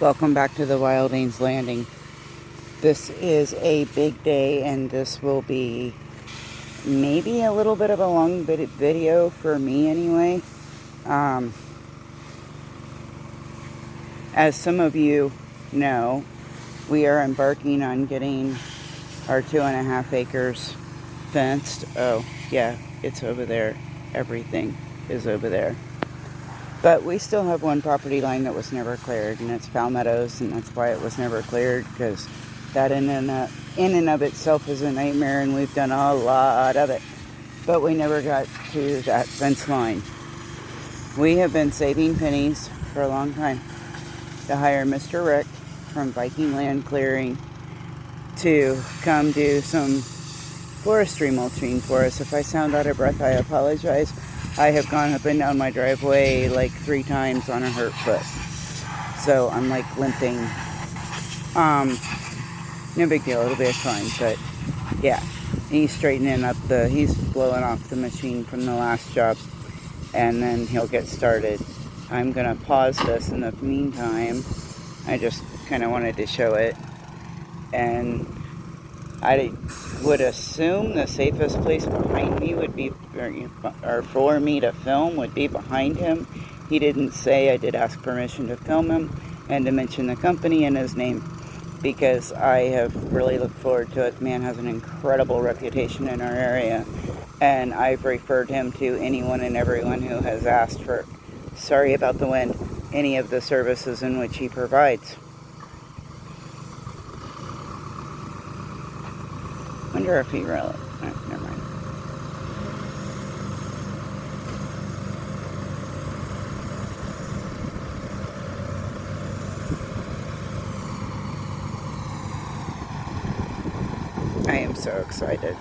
Welcome back to the Wildings Landing. This is a big day, and this will be maybe a little bit of a long video for me anyway. As some of you know, we are embarking on getting our 2.5 acres fenced. Oh yeah, it's over there. Everything is over there. But we still have one property line that was never cleared, and it's Fowl Meadows, and that's why it was never cleared, because that in and of itself is a nightmare, and we've done a lot of it. But we never got to that fence line. We have been saving pennies for a long time to hire Mr. Rick from Viking Land Clearing to come do some forestry mulching for us. If I sound out of breath, I apologize. I have gone up and down my driveway like 3 times on a hurt foot. So I'm like limping. No big deal, it'll be fine, but yeah. He's straightening up he's blowing off the machine from the last job, and then he'll get started. I'm gonna pause this in the meantime. I just kind of wanted to show it, and I would assume the safest place behind me would be, or for me to film would be behind him. He didn't say. I did ask permission to film him and to mention the company and his name, because I have really looked forward to it. The man has an incredible reputation in our area, and I've referred him to anyone and everyone who has asked for, sorry about the wind, any of the services in which he provides. Wonder if he really... Oh, never mind. I am so excited.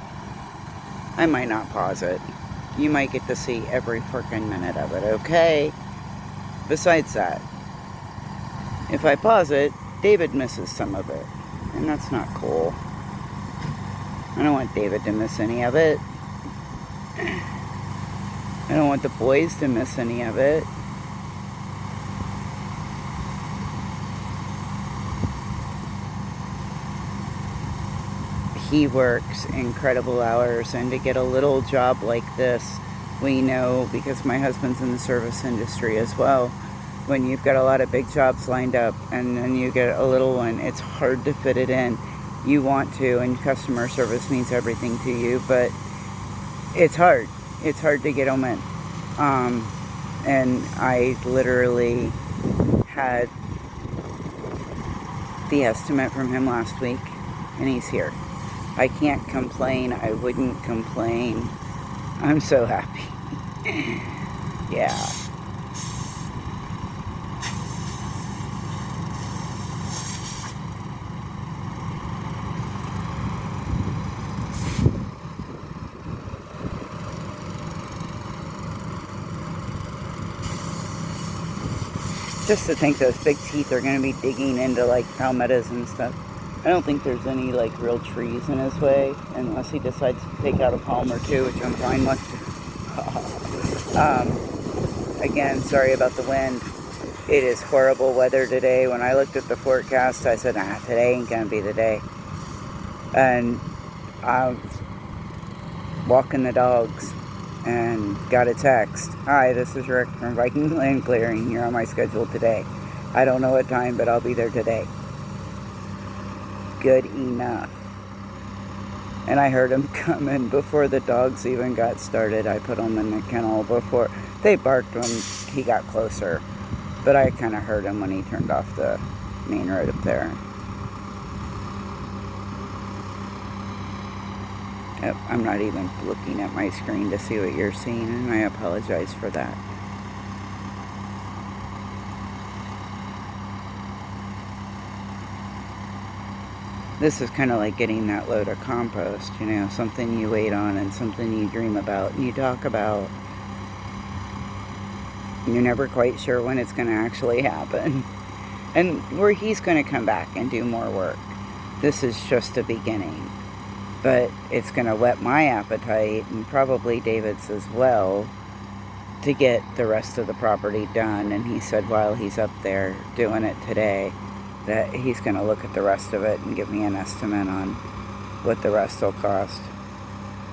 I might not pause it. You might get to see every freaking minute of it, okay? Besides that, if I pause it, David misses some of it, and that's not cool. I don't want David to miss any of it. I don't want the boys to miss any of it. He works incredible hours, and to get a little job like this, we know, because my husband's in the service industry as well, when you've got a lot of big jobs lined up and then you get a little one, it's hard to fit it in. You want to, and customer service means everything to you, but it's hard. It's hard to get them in. And I literally had the estimate from him last week, and he's here. I can't complain. I wouldn't complain. I'm so happy. Yeah. Just to think those big teeth are going to be digging into like palmettos and stuff. I don't think there's any like real trees in his way, unless he decides to take out a palm or two, which I'm fine with. Again, sorry about the wind. It is horrible weather today. When I looked at the forecast, I said, today ain't going to be the day. And I was walking the dogs and got a text. Hi, this is Rick from Viking Land Clearing. You're on my schedule today. I don't know what time, but I'll be there today. Good enough. And I heard him coming before the dogs even got started. I put them in the kennel before they barked when he got closer, but I kind of heard him when he turned off the main road up there. Yep, I'm not even looking at my screen to see what you're seeing, and I apologize for that. This is kind of like getting that load of compost, you know, something you wait on and something you dream about and you talk about. You're never quite sure when it's going to actually happen. And where he's going to come back and do more work. This is just a beginning. But it's going to whet my appetite, and probably David's as well, to get the rest of the property done. And he said while he's up there doing it today, that he's going to look at the rest of it and give me an estimate on what the rest will cost.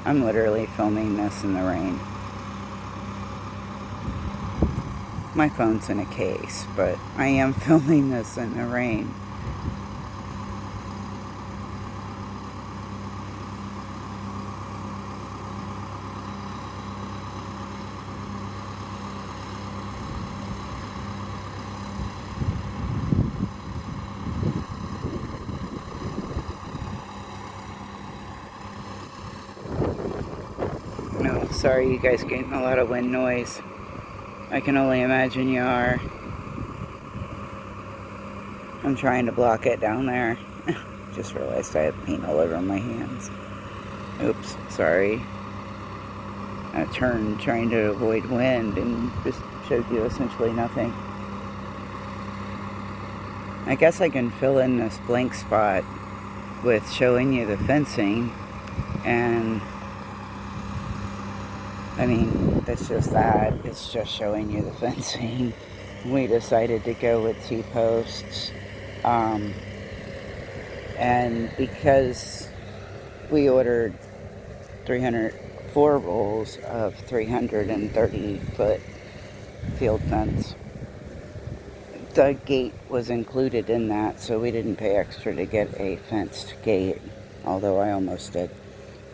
I'm literally filming this in the rain. My phone's in a case, but I am filming this in the rain. No, sorry you guys getting a lot of wind noise. I can only imagine you are. I'm trying to block it down there. Just realized I have paint all over my hands. Oops, sorry. I turned trying to avoid wind and just showed you essentially nothing. I guess I can fill in this blank spot with showing you the fencing, and I mean, that's just that. It's just showing you the fencing. We decided to go with T-posts. And because we ordered 4 rolls of 330-foot field fence, the gate was included in that, so we didn't pay extra to get a fenced gate, although I almost did.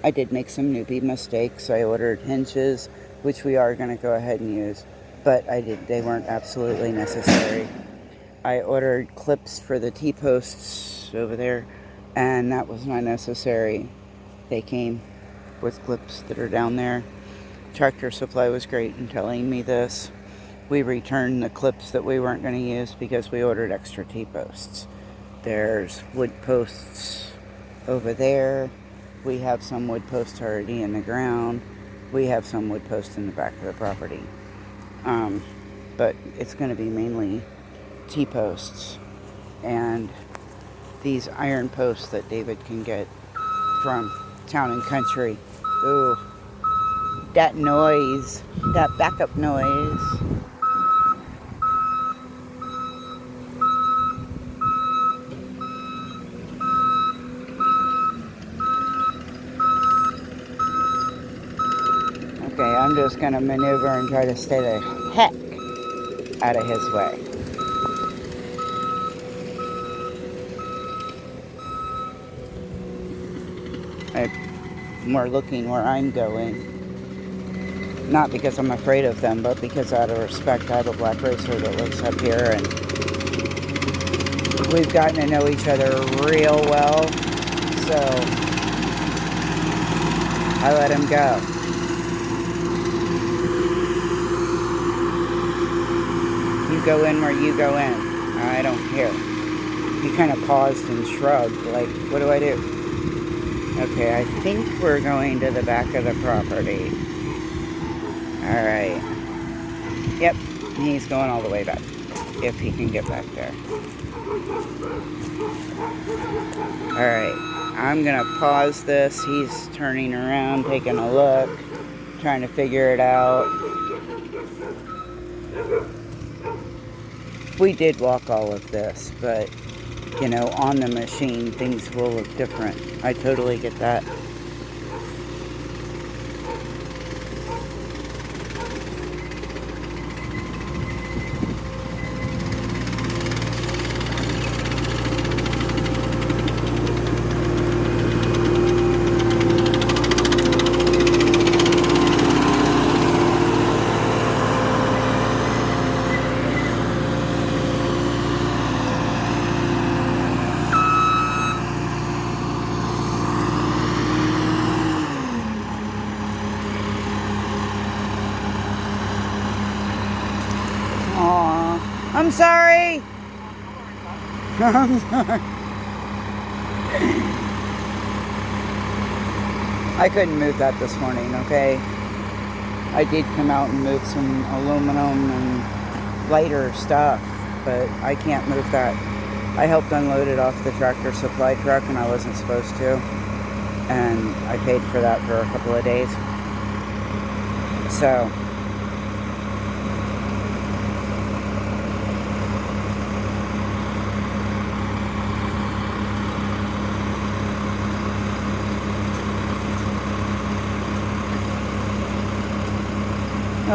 I did make some newbie mistakes. I ordered hinges, which we are going to go ahead and use, but they weren't absolutely necessary. I ordered clips for the T-posts over there, and that was not necessary. They came with clips that are down there. Tractor Supply was great in telling me this. We returned the clips that we weren't going to use because we ordered extra T-posts. There's wood posts over there. We have some wood posts already in the ground. We have some wood posts in the back of the property. But it's going to be mainly T-posts and these iron posts that David can get from Town and Country. Ooh, that noise, that backup noise. Okay, I'm just going to maneuver and try to stay the heck out of his way. I'm more looking where I'm going. Not because I'm afraid of them, but because out of respect, I have a black racer that lives up here, and we've gotten to know each other real well, so I let him go. You go in where you go in. I don't care. He kind of paused and shrugged, like, what do I do? Okay, I think we're going to the back of the property. Alright. Yep, he's going all the way back, if he can get back there. Alright, I'm going to pause this. He's turning around, taking a look, trying to figure it out. We did walk all of this, but, you know, on the machine, things will look different. I totally get that. Aw, I'm sorry. I'm sorry. I couldn't move that this morning, okay? I did come out and move some aluminum and lighter stuff, but I can't move that. I helped unload it off the Tractor Supply truck and I wasn't supposed to. And I paid for that for a couple of days. So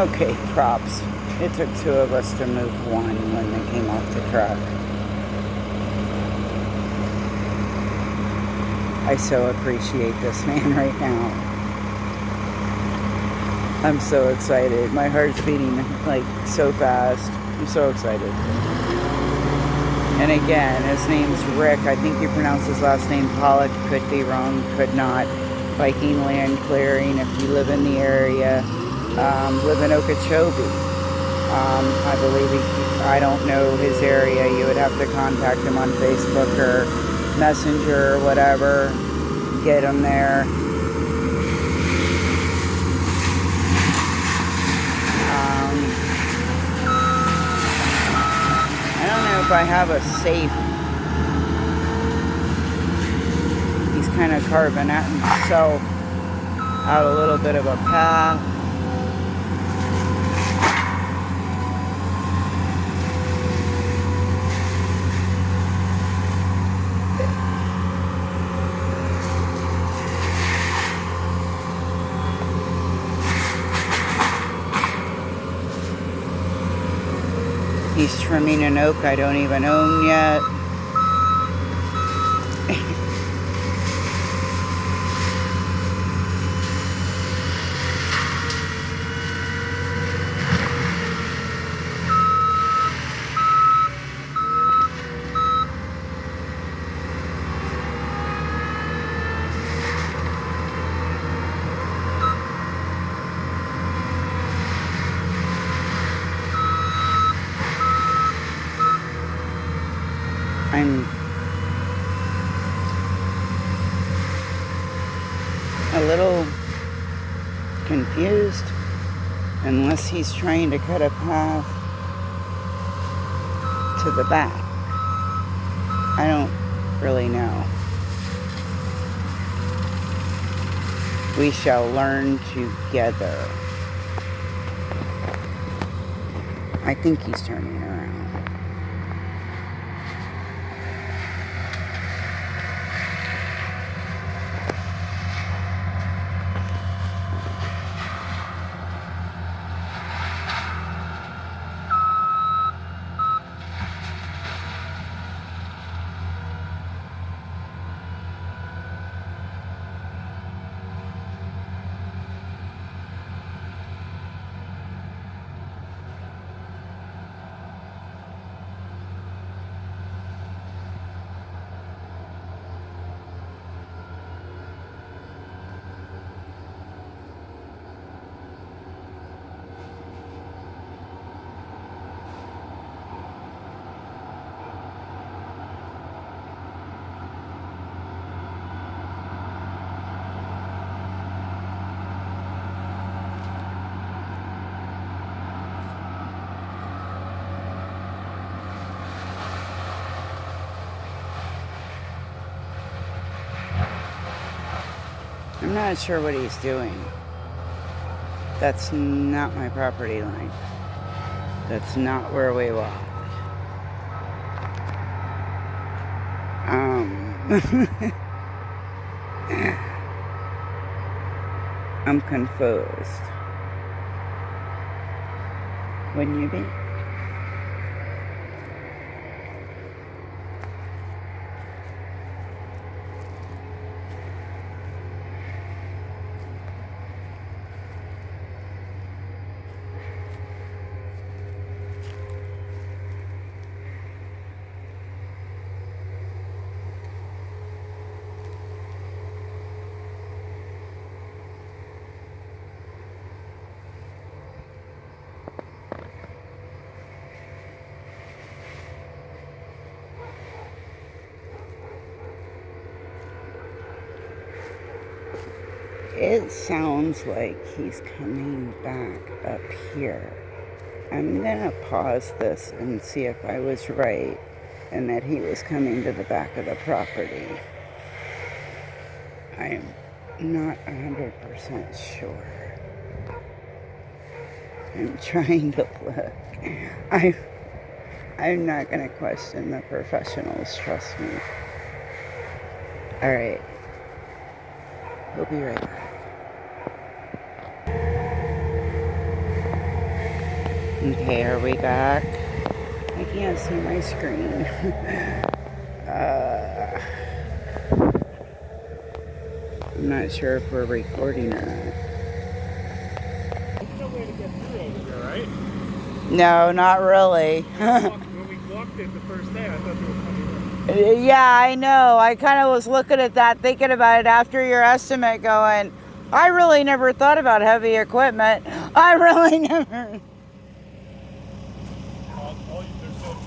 Okay, props. It took two of us to move one when they came off the truck. I so appreciate this man right now. I'm so excited. My heart's beating like so fast. I'm so excited. And again, his name's Rick. I think you pronounce his last name Pollock. Could be wrong, could not. Viking Land Clearing. If you live in the area, live in Okeechobee. I believe I don't know his area. You would have to contact him on Facebook or Messenger or whatever. Get him there. I don't know if I have a safe. He's kind of carving at himself out a little bit of a path. He's trimming an oak I don't even own yet. I'm a little confused, unless he's trying to cut a path to the back. I don't really know. We shall learn together. I think he's turning around. I'm not sure what he's doing. That's not my property line. That's not where we walk. I'm confused. Wouldn't you be? It sounds like he's coming back up here. I'm gonna pause this and see if I was right and that he was coming to the back of the property. I'm not 100% sure. I'm trying to look. I'm not gonna question the professionals, trust me. Alright. We'll be right back. Okay, are we back? I can't see my screen. I'm not sure if we're recording or not. There's no way to get through over there, right? No, not really. When we walked it the first day, I thought there was something there. Yeah, I know. I kind of was looking at that, thinking about it after your estimate, going, I really never thought about heavy equipment. I really never.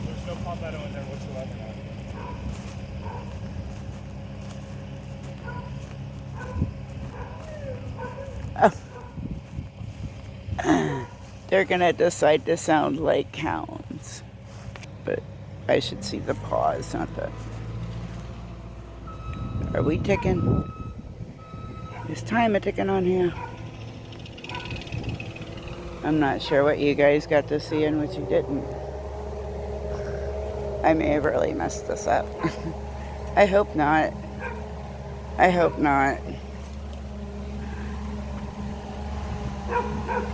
There's no palmetto in there whatsoever now. They're going to decide to sound like hounds. But I should see the paws, not the... Are we ticking? Is time a ticking on here? I'm not sure what you guys got to see and what you didn't. I may have really messed this up. I hope not. I hope not.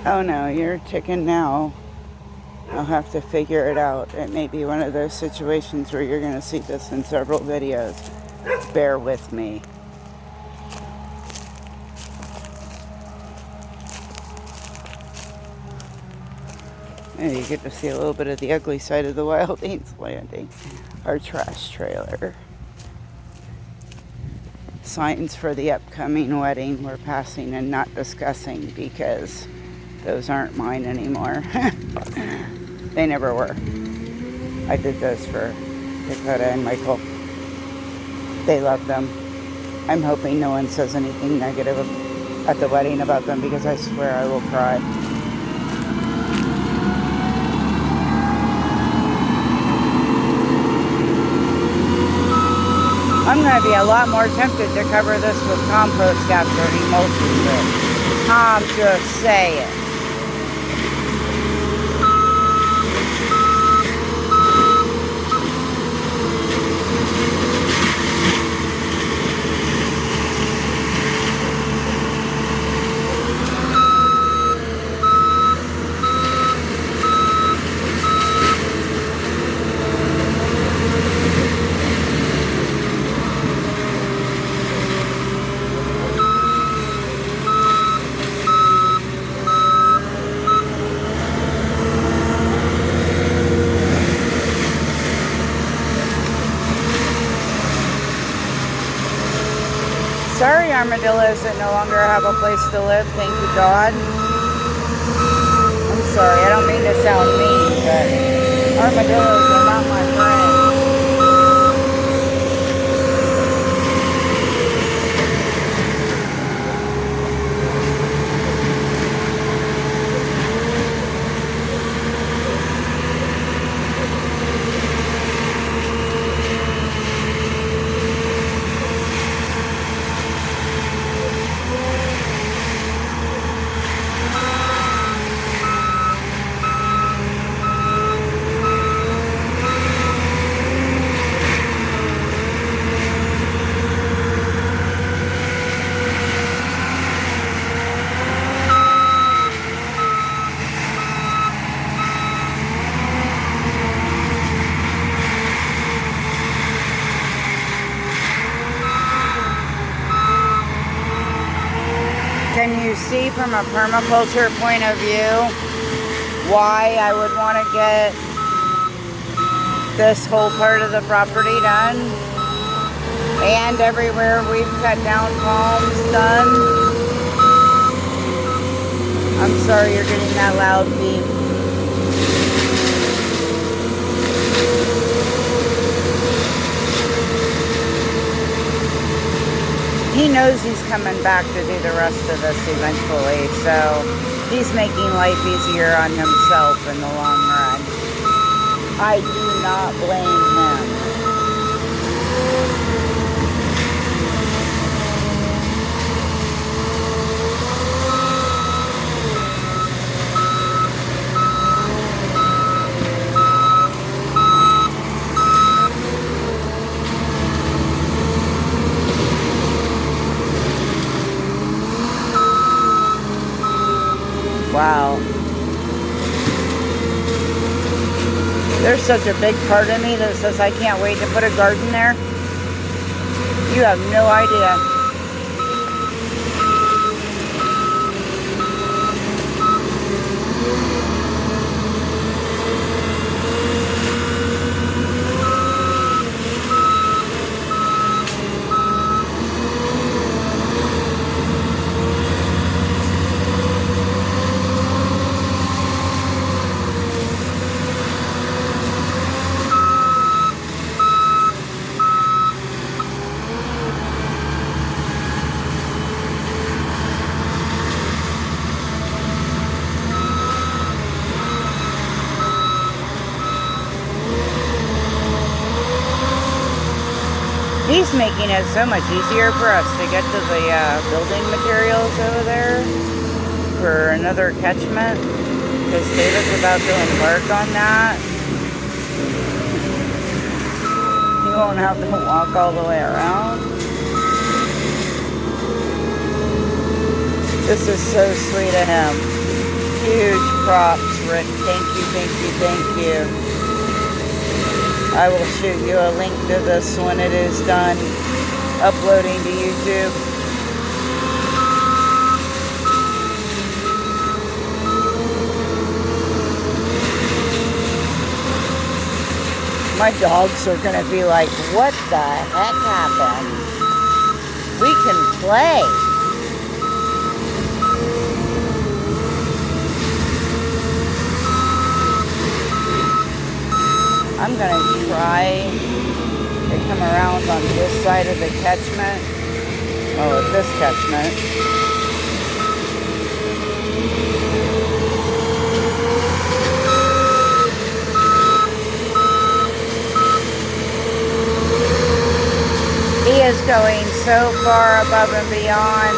Oh no, you're ticking now. I'll have to figure it out. It may be one of those situations where you're going to see this in several videos. Bear with me. And you get to see a little bit of the ugly side of the Wild Eats Landing. Our trash trailer. Signs for the upcoming wedding we're passing and not discussing because those aren't mine anymore. They never were. I did those for Dakota and Michael. They love them. I'm hoping no one says anything negative at the wedding about them because I swear I will cry. I'm going to be a lot more tempted to cover this with compost after mulching it. I'm just saying. Sorry, armadillos that no longer have a place to live, thank you God. I'm sorry, I don't mean to sound mean, but armadillos are not my friends. Can you see from a permaculture point of view why I would want to get this whole part of the property done? And everywhere we've cut down palms done. I'm sorry you're getting that loud beep. He knows he's coming back to do the rest of this eventually, so he's making life easier on himself in the long run. I do not blame him. Wow. There's such a big part of me that says I can't wait to put a garden there. You have no idea. He's making it so much easier for us to get to the building materials over there for another catchment, because David's about to embark on that. He won't have to walk all the way around. This is so sweet of him. Huge props, Rick. Thank you, thank you, thank you. I will shoot you a link to this when it is done uploading to YouTube. My dogs are going to be like, what the heck happened? We can play. I'm going to try to come around on this side of the catchment. Oh, at this catchment. He is going so far above and beyond,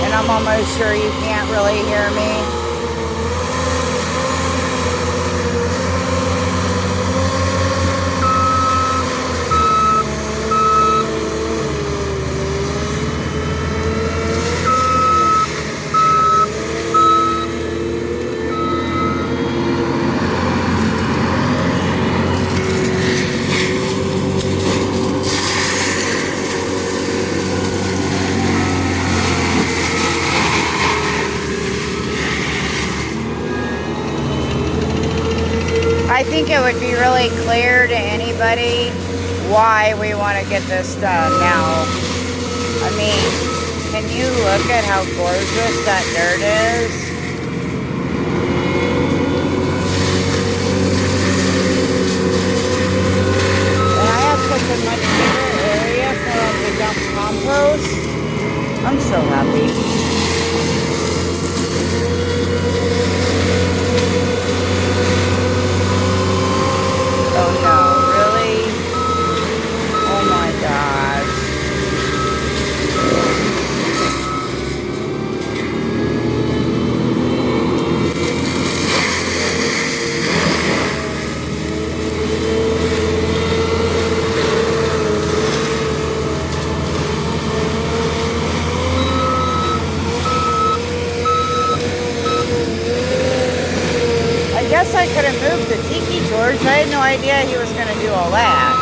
and I'm almost sure you can't really hear me. I think it would be really clear to anybody why we want to get this done now. I mean, can you look at how gorgeous that dirt is? And I have such a much bigger area for us to dump compost. I'm so happy. Oh no, really? Oh my gosh. I guess I could have moved the tiki torch. I had no idea he was going to do all that.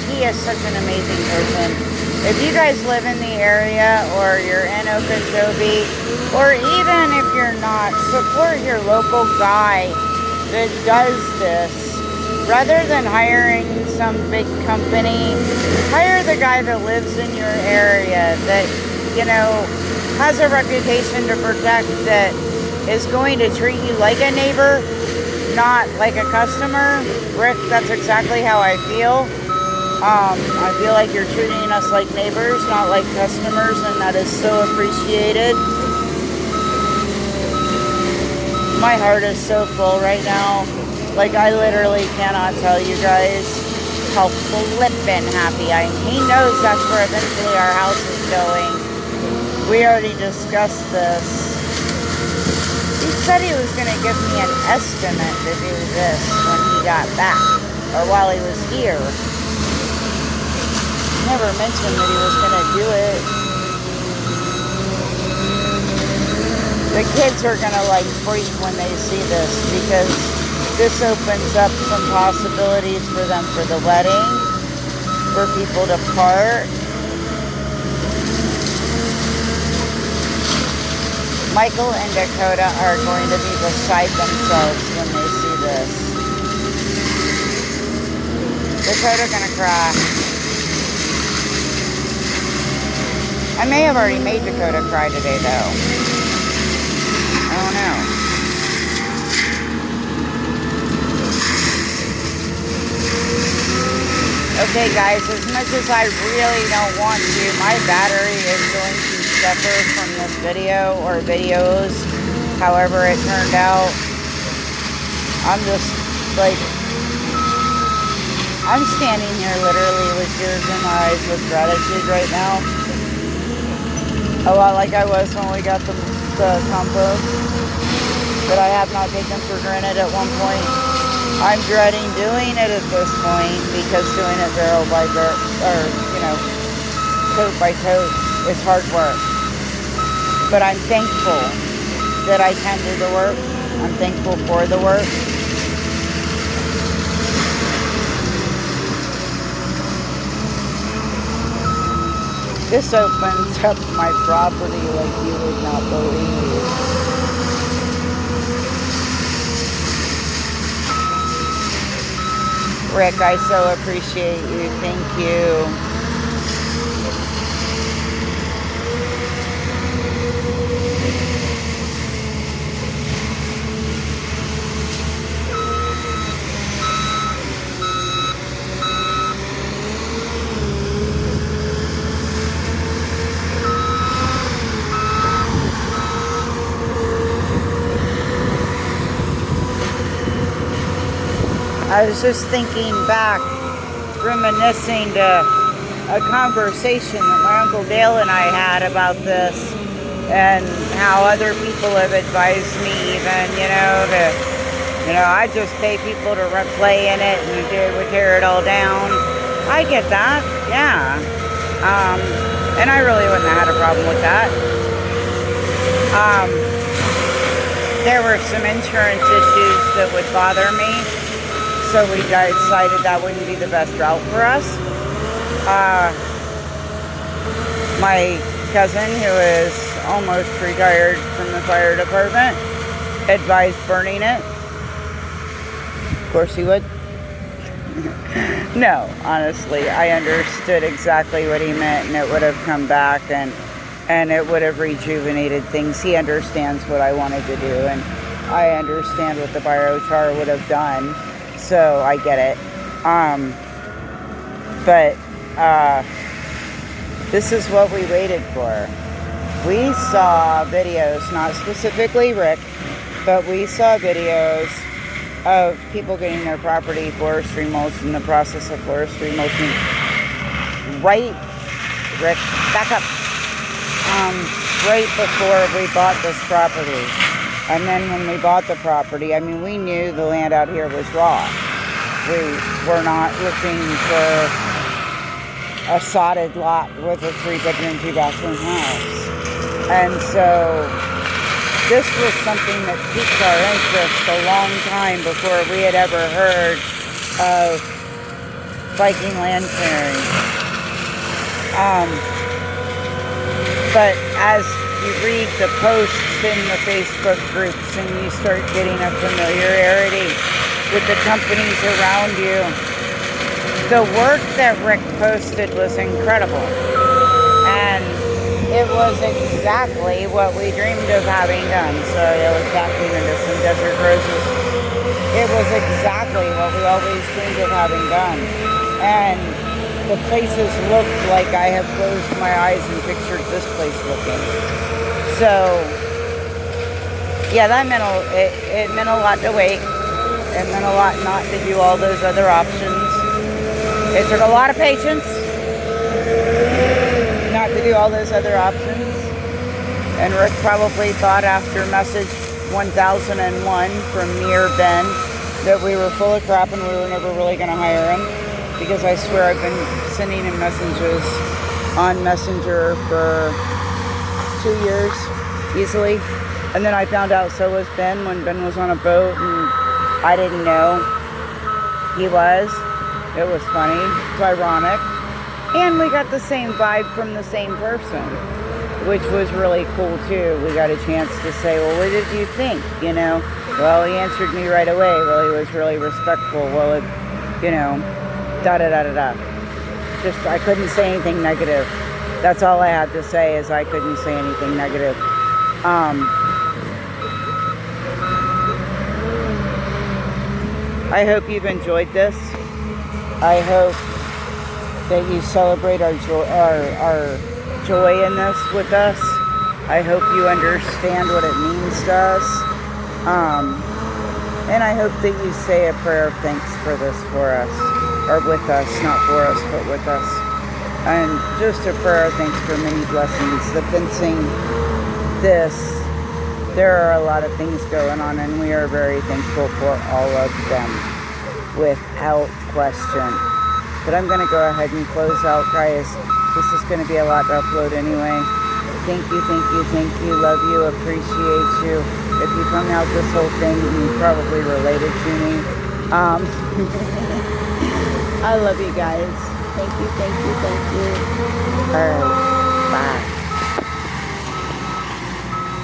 He is such an amazing person. If you guys live in the area or you're in Okeechobee, or even if you're not, support your local guy that does this. Rather than hiring some big company, hire the guy that lives in your area that, you know, has a reputation to protect, that is going to treat you like a neighbor, not like a customer. Rick, that's exactly how I feel. I feel like you're treating us like neighbors, not like customers, and that is so appreciated. My heart is so full right now. Like, I literally cannot tell you guys how flippin' happy I am. He knows that's where eventually our house is going. We already discussed this. He said he was going to give me an estimate to do this when he got back, or while he was here. never mentioned that he was gonna do it. The kids are gonna like freak when they see this because this opens up some possibilities for them for the wedding, for people to part. Michael and Dakota are going to be beside themselves when they see this. Dakota gonna cry. I may have already made Dakota cry today though. I don't know. Okay guys, as much as I really don't want to, my battery is going to suffer from this video or videos, however it turned out. I'm just like, I'm standing here literally with tears in my eyes with gratitude right now. A lot like I was when we got the compost that I have not taken for granted at one point. I'm dreading doing it at this point because doing it barrel by barrel, or, you know, coat by coat is hard work. But I'm thankful that I can do the work. I'm thankful for the work. This opens up my property like you would not believe. Rick, I so appreciate you. Thank you. I was just thinking back, reminiscing to a conversation that my Uncle Dale and I had about this, and how other people have advised me even, I just pay people to play in it and would tear it all down. I get that, yeah. And I really wouldn't have had a problem with that. There were some insurance issues that would bother me. So we decided that wouldn't be the best route for us. My cousin, who is almost retired from the fire department, advised burning it. Of course he would. No, honestly, I understood exactly what he meant, and it would have come back and it would have rejuvenated things. He understands what I wanted to do, and I understand what the biochar would have done. So I get it. This is what we waited for. We saw videos, not specifically Rick, but we saw videos of people getting their property forestry mulched, in the process of forestry mulching. Right, Rick, back up. Right before we bought this property. And then when we bought the property, I mean, we knew the land out here was raw. We were not looking for a sodded lot with a 3-bedroom, 2-bathroom house. And so this was something that piqued our interest a long time before we had ever heard of Viking land clearing. But as you read the posts in the Facebook groups and you start getting a familiarity with the companies around you, the work that Rick posted was incredible. And it was exactly what we dreamed of having done. Sorry, I was backing into some desert roses. It was exactly what we always dreamed of having done. And the places looked like I have closed my eyes and pictured this place looking. So, yeah, that meant it meant a lot to wait. It meant a lot not to do all those other options. It took a lot of patience not to do all those other options. And Rick probably thought after message 1001 from near Ben that we were full of crap and we were never really going to hire him. because I swear I've been sending him messages on Messenger for 2 years easily. And then I found out so was Ben when Ben was on a boat and I didn't know he was. It was funny. It's ironic. And we got the same vibe from the same person, which was really cool too. We got a chance to say, well, what did you think? You know, well, he answered me right away. Well, he was really respectful. Well, it, you know, da-da-da-da-da. Just, I couldn't say anything negative. That's all I had to say is I couldn't say anything negative. I hope you've enjoyed this. I hope that you celebrate our joy in this with us. I hope you understand what it means to us. And I hope that you say a prayer of thanks for this for us. Or with us, not for us, but with us. And just a prayer of thanks for many blessings. The fencing, this, there are a lot of things going on, and we are very thankful for all of them, without question. But I'm going to go ahead and close out, guys. This is going to be a lot to upload anyway. Thank you, thank you, thank you. Love you, appreciate you. If you've hung out this whole thing, you probably related to me. I love you guys. Thank you, thank you, thank you. All right, bye.